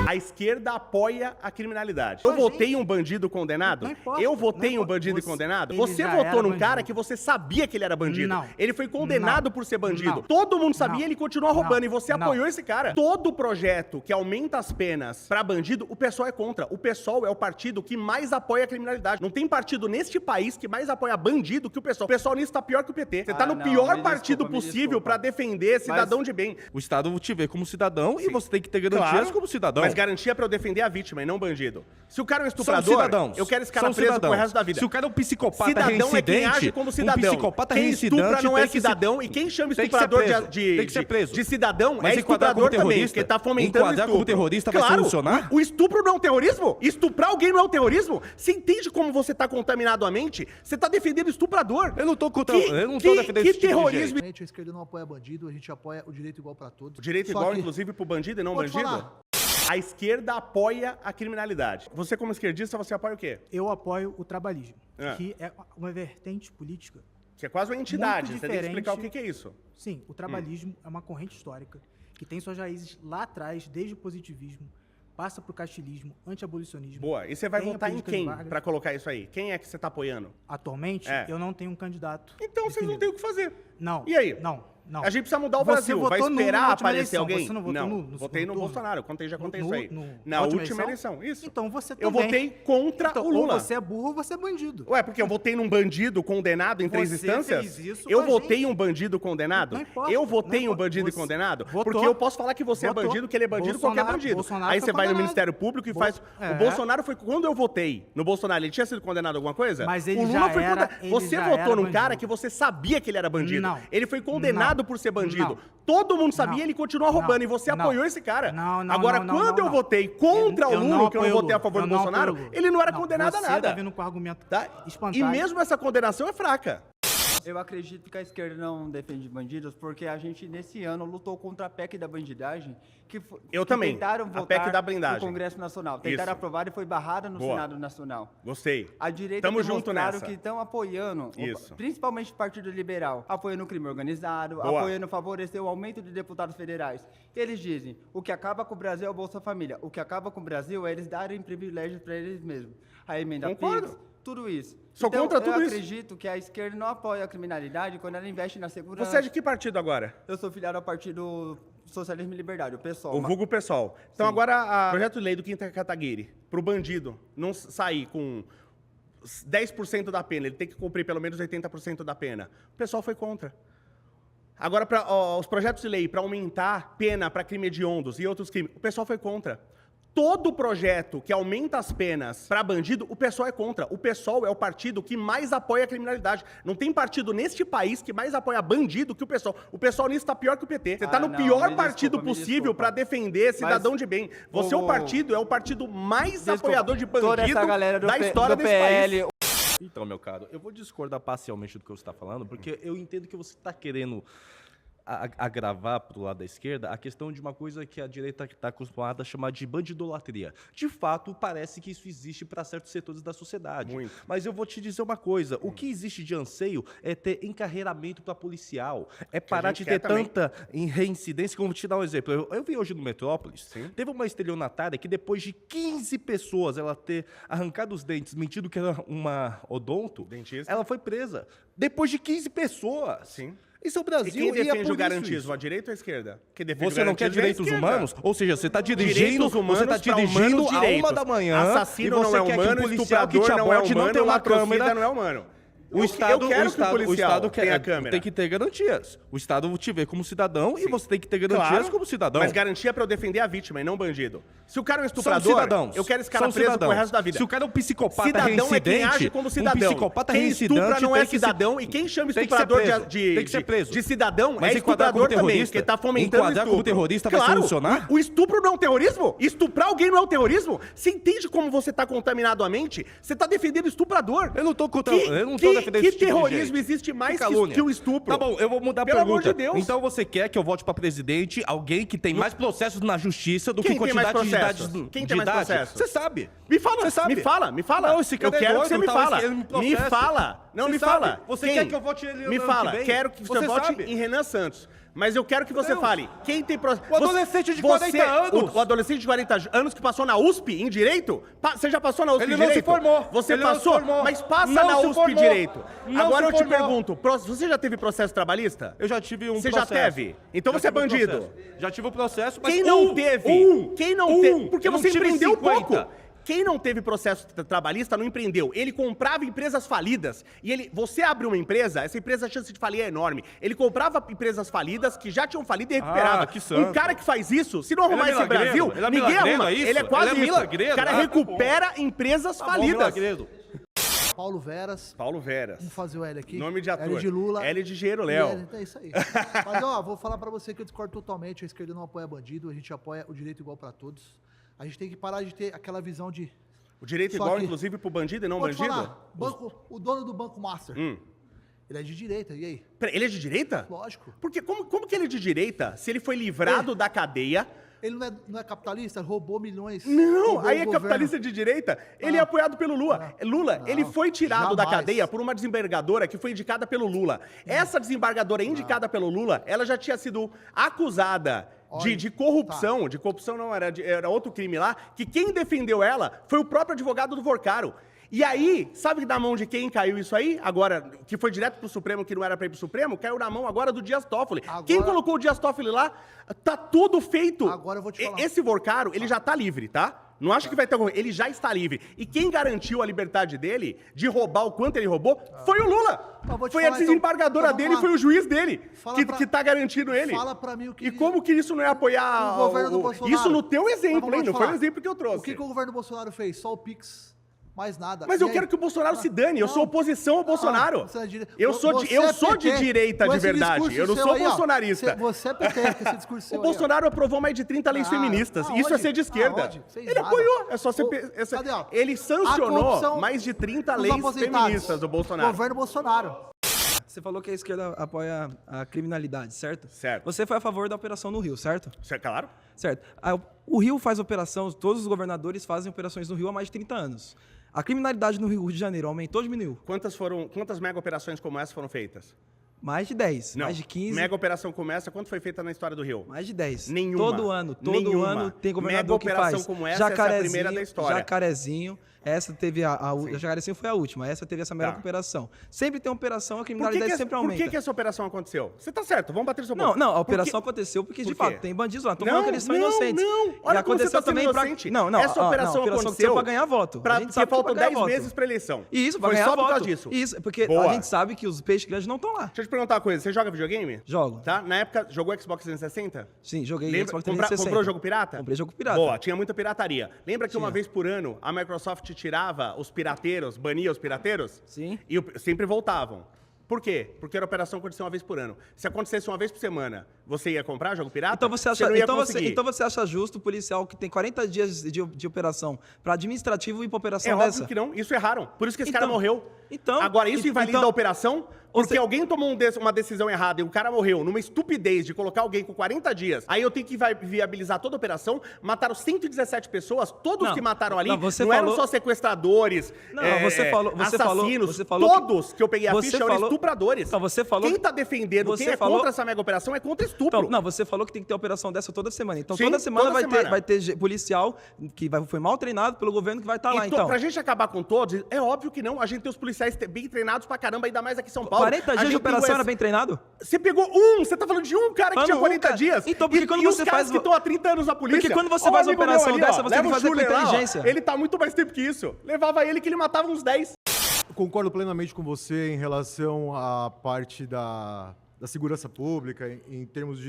A esquerda apoia a criminalidade. Eu votei um bandido condenado? Não importa, Eu votei não um bandido importa. condenado? Ele Você já votou era num bandido. cara que você sabia que ele era bandido. Não. Ele foi condenado Não. por ser bandido. Não. Todo mundo sabia e Não. ele continua roubando. Não. E você Não. apoiou esse cara. Todo projeto que aumenta as penas pra bandido, o PSOL é contra. O PSOL é o partido que mais apoia a criminalidade. Não tem partido neste país que mais apoia bandido que o PSOL. O PSOL nisso tá pior que o PT. Você tá no não, pior me partido desculpa, me possível desculpa. pra defender cidadão de bem. O Estado te vê como cidadão e você tem que ter garantias Claro, como cidadão. Mas garantia pra eu defender a vítima e não bandido. Se o cara é um São estuprador, cidadãos. eu quero esse cara São preso cidadãos. pro resto da vida. Se o cara é um psicopata Cidadão é reincidente, quem age como cidadão. um psicopata quem estupra reincidente não é tem que ser- cidadão e quem chama tem que ser estuprador preso. de Tem que ser preso. de cidadão Mas é enquadrar como estuprador também, terrorista? porque tá fomentando o Enquadrar estupro. como terrorista vai Claro, solucionar? o estupro não é um terrorismo? Estuprar alguém não é um terrorismo? Você entende como você tá contaminado a mente? Você tá defendendo o estuprador. Eu não tô contra, Que- eu não tô que- defendendo que esse tipo de terrorismo? gente. A esquerda não apoia bandido, a gente apoia o direito igual pra todos. O direito Só igual, que- inclusive, pro bandido e não Pode bandido? falar. A esquerda apoia a criminalidade. Você, como esquerdista, você apoia o quê? Eu apoio o trabalhismo, Ah. que é uma vertente política. Que é quase uma entidade. Muito Você tem que explicar o diferente. que é isso. Sim, o trabalhismo é uma corrente histórica que tem suas raízes lá atrás, desde o positivismo, passa para o castilismo, anti-abolicionismo. Boa. E você vai tem a votar em política de quem Vargas. pra colocar isso aí? Quem é que você tá apoiando? Atualmente, É. eu não tenho um candidato. Então vocês não definido. têm o que fazer. Não. E aí? Não. A gente precisa mudar o Você Brasil. Vai votou nulo na esperar última aparecer eleição. alguém? Você não votou nulo no votei no segundo turno? Bolsonaro. Já contei isso No- aí. no- Na última eleição. Isso. Então você Eu também. votei contra Então, o Lula. Ou você é burro ou você é bandido. Ué, porque eu votei num bandido condenado em 3 Você instâncias? fez isso Eu com a votei gente. um bandido condenado? Não importa, Eu votei não um importa. bandido Você condenado? votou. Porque eu posso falar que você Votou. é bandido, que ele é bandido, qualquer Bolsonaro- bandido. Bolsonaro Aí foi você vai no condenado. Ministério Público e faz... É. O Bolsonaro foi... Quando eu votei no Bolsonaro, ele tinha sido condenado alguma coisa? Mas ele o Lula já foi era- condenado. ele Você já votou era num bandido. cara que você sabia que ele era bandido. Não. Ele foi condenado Não. por ser bandido. Não. Todo mundo sabia Não. e ele continua roubando. Não. E você Não. apoiou esse cara. Não, não, Agora, não, quando não, eu não. votei contra o Eu Lula, que eu não apoio votei a Lula. favor Eu do não Bolsonaro, apoio Lula. ele não era condenado a Você nada. tá vindo com argumento Tá? E espantalho. mesmo essa condenação é fraca. Eu acredito que a esquerda não defende bandidos porque a gente, nesse ano, lutou contra a PEC da bandidagem, Eu que também. tentaram A votar PEC da blindagem. no Congresso Nacional. Tentaram Isso. aprovar e foi barrada no Boa. Senado Nacional. Gostei. A direita Tamo junto demonstraram nessa. que estão apoiando, Isso. principalmente o Partido Liberal, apoiando o crime organizado, Boa. apoiando favorecer o aumento de deputados federais. Eles dizem, o que acaba com o Brasil é o Bolsa Família, o que acaba com o Brasil é eles darem privilégios para eles mesmos. A emenda Concordo. PIX, tudo isso. Sou contra tudo eu isso. acredito que a esquerda não apoia a criminalidade quando ela investe na segurança. Você é de que partido agora? Eu sou filiado ao Partido Socialismo e Liberdade, o PSOL. O vulgo pessoal. Então Sim. agora, o projeto de lei do Kim Kataguiri, pro bandido não sair com 10% da pena, ele tem que cumprir pelo menos 80% da pena. O pessoal foi contra. Agora, os projetos de lei para aumentar pena para crime hediondos e outros crimes, o pessoal foi contra. Todo projeto que aumenta as penas para bandido, o PSOL é contra. O PSOL é o partido que mais apoia a criminalidade. Não tem partido neste país que mais apoia bandido que o PSOL. O PSOL nisso está pior que o PT. Você está no não, pior me partido desculpa, me possível desculpa. para defender cidadão de bem. Você é o Vou- partido, é o partido mais Desculpa, apoiador de toda bandido essa galera do da P- história do desse PL, país. Então, meu caro, eu vou discordar parcialmente do que você está falando, porque eu entendo que você está querendo agravar para o lado da esquerda a questão de uma coisa que a direita está acostumada a chamar de bandidolatria. De fato, parece que isso existe para certos setores da sociedade. Muito. Mas eu vou te dizer uma coisa, o que existe de anseio é ter encarreiramento para policial, é parar gente de quer ter também. tanta reincidência, como vou te dar um exemplo. Eu vi hoje no Metrópolis, Sim. teve uma estelionatária que depois de 15 pessoas ela ter arrancado os dentes, mentindo que era uma odonto, Dentista. ela foi presa. Depois de 15 pessoas. Sim. Isso é o E Brasil. quem é defende por o isso garantismo? isso. A direita ou a esquerda? Quem defende Você o não quer garantismo é a direitos esquerda. humanos? Ou seja, você está dirigindo, Direitos humanos você está pra dirigindo humanos a direitos. 1h da Assassino e você não é quer humano, que um policial que estuprador te não é aborde não humano, tem uma latrocida câmera. não é humano. O Estado, eu quero o Estado, que o policial tenha câmera. tem que ter garantias. O Estado te vê como cidadão e você tem que ter garantias Claro, como cidadão. mas garantia para eu defender a vítima e não bandido. Se o cara é um São estuprador, cidadãos. eu quero esse cara São preso cidadãos. pro resto da vida. Se o cara é um psicopata Cidadão é quem reincidente, age como cidadão. um psicopata quem estupra reincidente não é tem que ser- cidadão e quem chama tem que ser estuprador preso. de Tem que ser preso. de cidadão Mas é enquadrar como estuprador também, terrorista? porque tá fomentando Enquadrar estupro. como terrorista vai Claro, solucionar? o estupro não é um terrorismo? Estuprar alguém não é um terrorismo? Você entende como você tá contaminado a mente? Você tá defendendo o estuprador. Eu não tô contra, eu não tô defendendo que esse tipo de terrorismo gente. existe mais Calúnia. que o estupro? Tá bom, eu vou mudar a Pelo amor pergunta. de Deus. Então você quer que eu vote pra presidente alguém que tem mais processos na justiça do Quem que tem mais quantidade de processos? idades Quem de tem mais idade? processos? Você sabe. Me fala, Você sabe. me fala. Não, esse cara eu é quero doido, que você me talvez fala. ele me Me processe. fala. Não, Você me sabe. fala. Você Quem? quer que eu vote ele Me ano fala. que vem? Quero que você vote sabe. em Renan Santos. Mas eu quero que você fale. Quem tem processo... O adolescente de 40 anos. O adolescente de 40 anos que passou na USP em Direito? Você já passou na USP em Ele não Direito? se formou. Você Ele não passou? se formou. Mas passa Não na se USP formou. Direito. Não Agora se eu te formou. pergunto, você já teve processo trabalhista? Eu já tive um Você processo. já teve? Então Já você é tive um bandido. processo. Já tive um processo, mas Quem não teve? Quem não teve? Porque Eu não você tive empreendeu 50. pouco. Quem não teve processo trabalhista não empreendeu. Ele comprava empresas falidas. E você abre uma empresa, essa empresa, a chance de falir é enorme. Ele comprava empresas falidas que já tinham falido e recuperava. que santo. Um cara que faz isso, se não arrumar Ele é esse Brasil, milagreiro? Ele é ninguém milagreiro, arruma. é isso? Ele é quase Ele é isso. milagreiro? O cara Ah, tá recupera empresas falidas. milagreiro. Paulo Veras. Paulo Veras. Vamos fazer o L aqui. Nome de ator. L de Lula. L de Engenheiro Léo. Então é isso aí. Mas, ó, vou falar pra você que eu discordo totalmente. A esquerda não apoia bandido, a gente apoia o direito igual pra todos. A gente tem que parar de ter aquela visão de... O direito Só igual, que- inclusive, pro bandido e não Vou te bandido? falar, o dono do Banco Master, ele é de direita, e aí? Pera, ele é de direita? Lógico. Porque como que ele é de direita se ele foi livrado da cadeia? Ele não é capitalista? Roubou milhões. Não, roubou aí o é governo. capitalista de direita. Ele é apoiado pelo Lula. Lula, ele foi tirado da jamais. cadeia por uma desembargadora que foi indicada pelo Lula. Essa desembargadora indicada pelo Lula, ela já tinha sido acusada de corrupção. De corrupção não, era outro crime lá. Que quem defendeu ela foi o próprio advogado do Vorcaro. E aí, sabe da mão de quem caiu isso aí? Agora, que foi direto pro Supremo, que não era pra ir pro Supremo, caiu na mão agora do Dias Toffoli. Quem colocou o Dias Toffoli lá, tá tudo feito. Agora eu vou te falar. Esse Vorcaro, ele já tá livre, tá? Não acho que vai ter algum... Ele já está livre. E quem garantiu a liberdade dele, de roubar o quanto ele roubou, foi o Lula. Mas vou te Foi falar, a desembargadora então dele, vamos lá. foi o juiz dele, Fala pra- que tá garantindo ele. Fala pra mim o que... E como que isso não é apoiar o governo do Bolsonaro... Isso no teu exemplo, Mas hein? vou Não te foi o falar. exemplo que eu trouxe. O que o governo do Bolsonaro fez? Só o Pix, mais nada. Mas E eu aí? quero que o Bolsonaro se dane. Eu sou oposição ao Bolsonaro. Você é dire- Eu sou Você é de PT. direita Com de esse verdade. discurso Eu não seu sou aí, ó, bolsonarista. Você é PT, com esse discurso seu O aí, ó. Bolsonaro aprovou mais de 30 leis Ah, feministas. aonde? Isso é ser de esquerda. Aonde? Fez Ele nada. apoiou. É só ser. Ô, cadê, ó? Ele A sancionou corrupção mais de 30 dos leis aposentados. feministas do Bolsonaro. Governo Bolsonaro. Você falou que a esquerda apoia a criminalidade, certo? Certo. Você foi a favor da operação no Rio, certo? Isso é claro? Certo. O Rio faz operação, todos os governadores fazem operações no Rio há mais de 30 anos. A criminalidade no Rio de Janeiro aumentou ou diminuiu? Quantas mega operações como essa foram feitas? Mais de 10, Não. mais de 15, Mega operação como essa, quanto foi feita na história do Rio? mais de 10. Nenhuma. Todo ano Nenhuma. tem governador Mega que operação faz. como essa é a primeira da história. Jacarezinho, essa teve a Jacarezinho foi a última, essa teve essa mega Tá. operação. Sempre tem operação, a Por que, criminalidade que, sempre por aumenta. que essa operação aconteceu? Você tá certo, vamos bater no seu Não, ponto. não, a Por operação que- aconteceu porque, de Por quê? fato, tem bandidos lá. Tô Não, falando que eles são não, inocentes. não. Olha E como você aconteceu tá sendo também pra... inocente. Não, não. Essa operação a operação aconteceu pra ganhar voto. A gente porque sabe que faltam pra ganhar 10 voto. meses pra eleição. Isso, pra Foi ganhar só por voto. causa disso. Isso, porque Boa. a gente sabe que os peixes grandes não estão lá. Deixa eu te perguntar uma coisa. Você joga videogame? Jogo. Tá? Na época, jogou Xbox 360? Sim, joguei Lembra, Xbox 360. comprou jogo pirata? Comprei jogo pirata. Boa, tinha muita pirataria. Lembra que uma Tinha. vez por ano a Microsoft tirava os pirateiros, bania os pirateiros? Sim. E sempre voltavam. Por quê? Porque era operação acontecer uma vez por ano. Se acontecesse uma vez por semana, você ia comprar jogo pirata? Então você acha, não ia então conseguir. você acha justo o policial que tem 40 dias de operação para administrativo ir para operação É dessa? óbvio que não. Isso erraram. Por isso que esse Então- cara morreu. então- Agora, isso invalida então- a operação? Porque Você- alguém tomou uma decisão errada e o cara morreu numa estupidez de colocar alguém com 40 dias. Aí eu tenho que viabilizar toda a operação. Mataram 117 pessoas. Todos Não, que mataram ali não, você não eram falou- só sequestradores, Não, você falou, assassinos. você falou todos que eu peguei a você ficha eram falou- estupradores. Então você falou Quem tá defendendo, você quem é falou- contra essa mega operação é contra estupro. Então, não, você falou que tem que ter operação dessa toda semana. Então Sim, toda semana, toda semana. vai ter policial que foi mal treinado pelo governo que vai estar lá. Então, Pra gente acabar com todos, é óbvio que não. A gente tem os policiais bem treinados pra caramba, ainda mais aqui em São Paulo. 40 A dias de gente tem operação o era bem treinado? Você pegou um, você tá falando de um cara que Falando tinha 40 um, cara. dias. Então, porque quando e os você caras faz- que estão há 30 anos na polícia. Porque quando você Ó, faz uma amigo meu operação ali, ó, dessa, você tem leva que o fazer com Schuller lá, ó. inteligência. Ele tá muito mais tempo que isso. Levava ele que ele matava uns 10. Concordo plenamente com você em relação à parte da segurança pública, em termos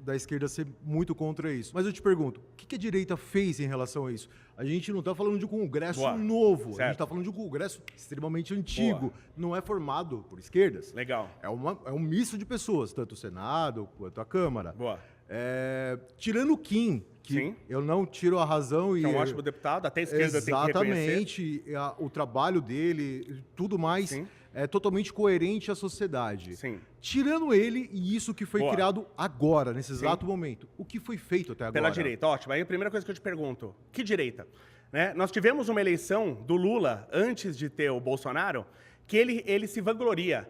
da esquerda ser muito contra isso. Mas eu te pergunto, o que a direita fez em relação a isso? A gente não está falando de um congresso Boa. novo, a gente Certo. está falando de um congresso extremamente antigo, Boa. não é formado por esquerdas. Legal. É um misto de pessoas, tanto o Senado quanto a Câmara. Boa. Tirando o Kim, que Sim. eu não tiro a razão Que é um ótimo deputado, até a esquerda tem que reconhecer. Exatamente, o trabalho dele, tudo mais, Sim. é totalmente coerente à sociedade. Sim. Tirando ele e isso que foi Boa. criado agora, nesse exato momento, o que foi feito até agora? Pela direita, ótimo. Aí a primeira coisa que eu te pergunto, que direita? Né? Nós tivemos uma eleição do Lula, antes de ter o Bolsonaro, que ele se vangloria.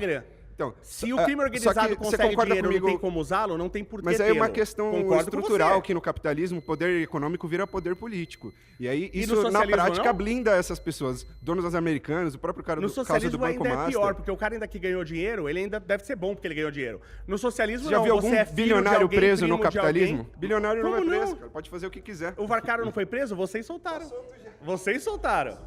Instagram. Então, Se o crime só organizado que você consegue concorda dinheiro e não comigo- tem como usá-lo, não tem por que Mas aí é uma tê-lo. questão Concordo com estrutural você. que no capitalismo o poder econômico vira poder político. E aí E no isso na socialismo, prática não? blinda essas pessoas, donos das americanas, o próprio cara No do caso do socialismo Banco ainda é Master. pior, porque o cara ainda que ganhou dinheiro, ele ainda deve ser bom porque ele ganhou dinheiro. No socialismo, Você já não, viu você algum é filho de bilionário alguém, preso no primo de capitalismo? alguém. Bilionário não é Como preso, não? cara, pode fazer o que quiser. O Varcaro não foi preso? Vocês soltaram. Vocês soltaram.